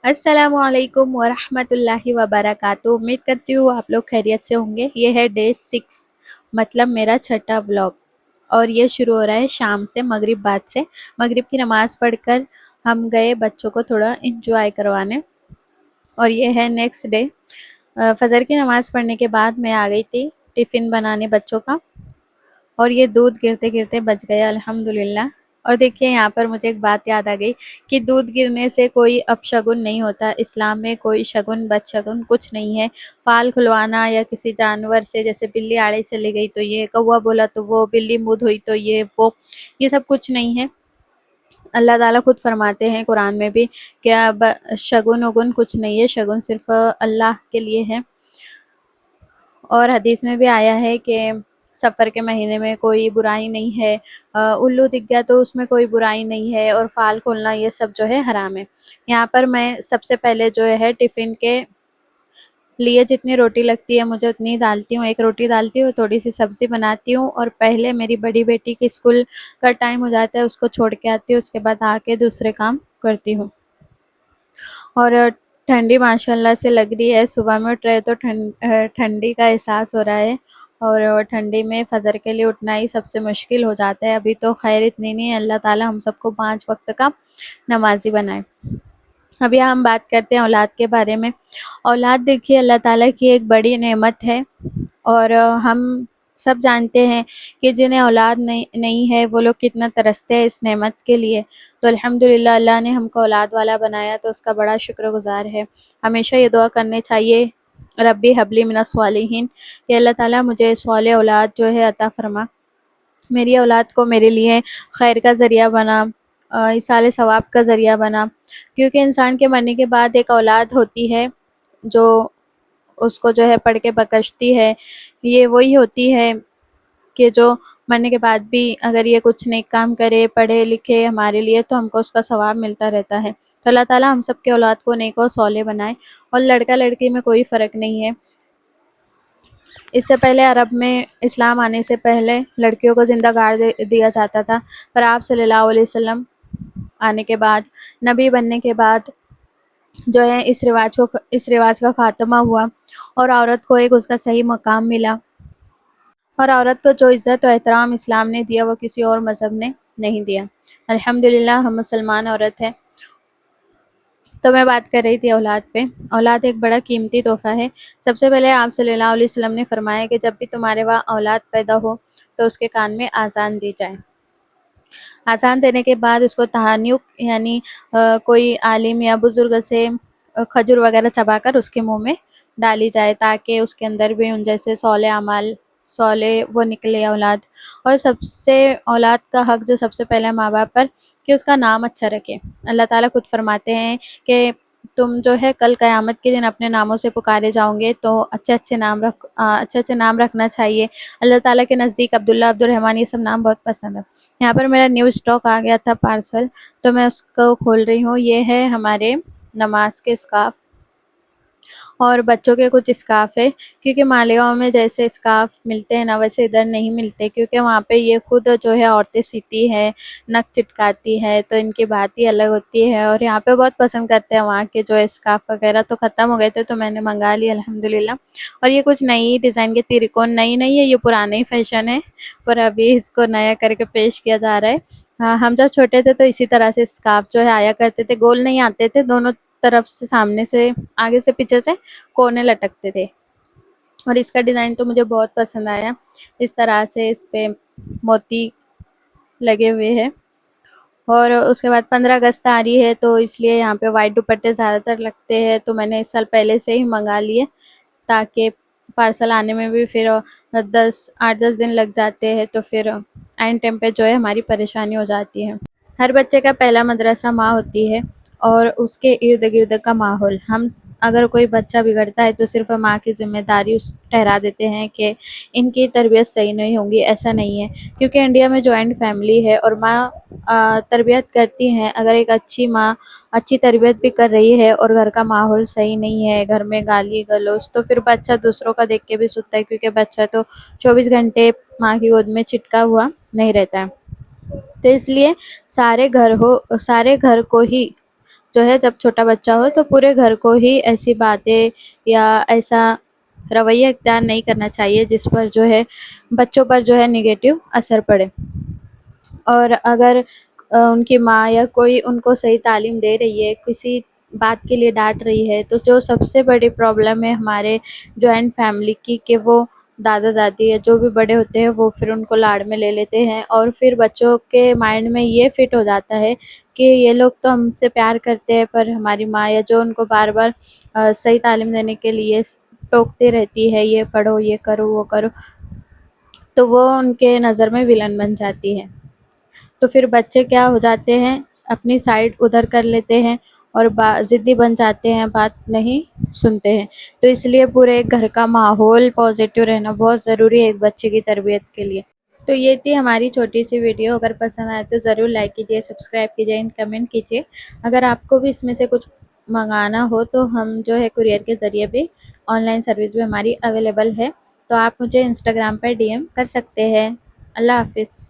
अस्सलाम वालेकुम वरहमत llahi वबरकातुहू। उम्मीद करती हूँ आप लोग खैरियत से होंगे। ये है डे 6, मतलब मेरा छठा व्लॉग। और ये शुरू हो रहा है शाम से, मगरिब बाद से। मगरिब की नमाज़ पढ़कर हम गए बच्चों को थोड़ा इंजॉय करवाने। और ये है नेक्स्ट डे। फजर की नमाज़ पढ़ने के बाद मैं आ गई थी टिफ़िन बनाने बच्चों का। और ये दूध गिरते गिरते बच गया अल्हम्दुलिल्लाह। और देखिए यहाँ पर मुझे एक बात याद आ गई कि दूध गिरने से कोई अपशगुन नहीं होता। इस्लाम में कोई शगुन बदशगुन कुछ नहीं है। फाल खुलवाना या किसी जानवर से, जैसे बिल्ली आड़े चली गई तो ये, कौवा बोला तो वो, बिल्ली मुँह धोई तो ये सब कुछ नहीं है। अल्लाह ताला खुद फरमाते हैं कुरान में भी कि शगुन वगुन कुछ नहीं है, शगुन सिर्फ अल्लाह के लिए है। और हदीस में भी आया है कि सफ़र के महीने में कोई बुराई नहीं है। उल्लू दिख गया तो उसमें कोई बुराई नहीं है, और फाल खोलना ये सब जो है हराम है। यहाँ पर मैं सबसे पहले जो है टिफ़िन के लिए जितनी रोटी लगती है मुझे उतनी डालती हूँ। एक रोटी डालती हूँ, थोड़ी सी सब्ज़ी बनाती हूँ, और पहले मेरी बड़ी बेटी की स्कूल का टाइम हो जाता है, उसको छोड़ के आती हूँ। उसके बाद आके दूसरे काम करती हूँ। और ठंडी माशाल्लाह से लग रही है। सुबह में उठ रहे तो ठंडी का एहसास हो रहा है। और ठंडी में फ़जर के लिए उठना ही सबसे मुश्किल हो जाता है। अभी तो खैर इतनी नहीं है, अल्लाह ताला हम सबको 5 वक्त का नमाज़ी बनाए। अभी हम बात करते हैं औलाद के बारे में। औलाद देखिए अल्लाह ताला की एक बड़ी नेमत है। और हम सब जानते हैं कि जिन्हें औलाद नहीं है वो लोग कितना तरसते हैं इस नेमत के लिए। तो अल्हम्दुलिल्लाह अल्लाह ने हमको औलाद वाला बनाया तो उसका बड़ा शुक्रगुज़ार है। हमेशा ये दुआ करनी चाहिए, रब्बी हबली मिनस स्वालिहीन, कि अल्लाह ताला मुझे स्वालिह औलाद जो है अता फरमा। मेरी औलाद को मेरे लिए खैर का ज़रिया बना, इसाले सवाब का ज़रिया बना। क्योंकि इंसान के मरने के बाद एक औलाद होती है जो उसको जो है पढ़ के बकशती है। ये वही होती है कि जो मरने के बाद भी अगर ये कुछ नेक काम करे, पढ़े लिखे हमारे लिए, तो हमको उसका सवाब मिलता रहता है। तो अल्लाह ताला हम सब के औलाद को नेक और सौले बनाए। और लड़का लड़की में कोई फ़र्क नहीं है। इससे पहले अरब में इस्लाम आने से पहले लड़कियों को ज़िंदा गाड़ दिया जाता था। पर आप सल्लल्लाहु अलैहि वसल्लम आने के बाद, नबी बनने के बाद जो है इस रिवाज का ख़ात्मा हुआ, और औरत को एक उसका सही मकाम मिला। और औरत को जो इज़्ज़त और एहतराम इस्लाम ने दिया वो किसी और मज़हब ने नहीं दिया। अल्हम्दुलिल्लाह हम मुसलमान औरत हैं। तो मैं बात कर रही थी औलाद पे। औलाद एक बड़ा कीमती तोहफ़ा है। सबसे पहले आप सल्लल्लाहु अलैहि वसल्लम ने फ़रमाया कि जब भी तुम्हारे वहाँ औलाद पैदा हो तो उसके कान में आज़ान दी जाए। आज़ान देने के बाद उसको तहान्नुक यानी कोई आलिम या बुज़ुर्ग से खजूर वग़ैरह चबाकर उसके मुँह में डाली जाए, ताकि उसके अंदर भी उन जैसे सौले अमाल, सौले वो निकले औलाद। और सबसे औलाद का हक़ जो सबसे पहले माँ-बाप पर, कि उसका नाम अच्छा रखें। अल्लाह ताला खुद फ़रमाते हैं कि तुम जो है कल क़यामत के दिन अपने नामों से पुकारे जाओगे, तो अच्छे-अच्छे नाम रखना चाहिए। अल्लाह ताला के नज़दीक अब्दुल्ला, अब्दुर्रहमान ये सब नाम बहुत पसंद है। यहाँ पर मेरा न्यू स्टॉक आ गया था पार्सल, तो मैं उसको खोल रही हूँ। ये है हमारे नमाज के स्कार्फ़ और बच्चों के कुछ स्कार्फ़ है। क्योंकि मालेगाँव में जैसे स्कार्फ़ मिलते हैं ना, वैसे इधर नहीं मिलते। क्योंकि वहाँ पे ये खुद जो है औरतें सीती है, नक चिटकाती है, तो इनकी बात ही अलग होती है। और यहाँ पे बहुत पसंद करते हैं वहाँ के जो स्कार्फ़ वग़ैरह। तो ख़त्म हो गए थे तो मैंने मँगा लिया अल्हम्दुलिल्लाह। और ये कुछ नई डिज़ाइन के तिरकोन नई नहीं है, ये पुराना ही फ़ैशन है, पर अभी इसको नया करके पेश किया जा रहा है। हाँ, हम जब छोटे थे तो इसी तरह से स्कार्फ़ जो है आया करते थे। गोल नहीं आते थे, दोनों तरफ से, सामने से, आगे से, पीछे से कोने लटकते थे। और इसका डिज़ाइन तो मुझे बहुत पसंद आया। इस तरह से इस पे मोती लगे हुए हैं। और उसके बाद 15 अगस्त आ रही है, तो इसलिए यहाँ पे वाइट दुपट्टे ज़्यादातर लगते हैं। तो मैंने इस साल पहले से ही मँगा लिए, ताकि पार्सल आने में भी फिर 8-10 दिन लग जाते हैं, तो फिर ऐन टाइम पे जो है हमारी परेशानी हो जाती है। हर बच्चे का पहला मदरसा माँ होती है, और उसके इर्द-गिर्द का माहौल। अगर कोई बच्चा बिगड़ता है तो सिर्फ़ माँ की ज़िम्मेदारी ठहरा देते हैं कि इनकी तरबियत सही नहीं होगी, ऐसा नहीं है। क्योंकि इंडिया में जॉइंट फैमिली है और माँ तरबियत करती हैं। अगर एक अच्छी माँ अच्छी तरबियत भी कर रही है और घर का माहौल सही नहीं है, घर में गाली-गलौज, तो फिर बच्चा दूसरों का देख के भी सीखता है। क्योंकि बच्चा तो 24 घंटे माँ की गोद में चिपका हुआ नहीं रहता है। तो इसलिए सारे घर को ही جو ہے جب چھوٹا بچہ ہو تو پورے گھر کو ہی ایسی باتیں یا ایسا رویہ اختیار نہیں کرنا چاہیے جس پر جو ہے بچوں پر جو ہے نگیٹو اثر پڑے. اور اگر ان کی ماں یا کوئی ان کو صحیح تعلیم دے رہی ہے، کسی بات کے لیے ڈانٹ رہی ہے، تو جو سب سے بڑی پرابلم ہے ہمارے جوائنٹ فیملی کی کہ وہ دادا دادی یا جو بھی بڑے ہوتے ہیں وہ پھر ان کو لاڑ میں لے لیتے ہیں، اور پھر بچوں کے مائنڈ میں یہ فٹ ہو جاتا ہے کہ یہ لوگ تو ہم سے پیار کرتے ہیں، پر ہماری ماں یا جو ان کو بار بار صحیح تعلیم دینے کے لیے ٹوکتی رہتی ہے، یہ پڑھو، یہ کرو، وہ کرو، تو وہ ان کے نظر میں ولن بن جاتی ہے. تو پھر بچے کیا ہو جاتے ہیں، اپنی سائڈ ادھر کر لیتے ہیں اور ضدی بن جاتے ہیں، بات نہیں سنتے ہیں. تو اس لیے پورے گھر کا ماحول پازیٹیو رہنا بہت ضروری ہے ایک بچے کی تربیت کے لیے. تو یہ تھی ہماری چھوٹی سی ویڈیو. اگر پسند آئے تو ضرور لائک کیجیے، سبسکرائب کیجیے، کمنٹ کیجیے. اگر آپ کو بھی اس میں سے کچھ منگانا ہو تو ہم جو ہے کوریئر کے ذریعے بھی آن لائن سروس بھی ہماری اویلیبل ہے، تو آپ مجھے انسٹاگرام پر DM کر سکتے ہیں. اللہ حافظ.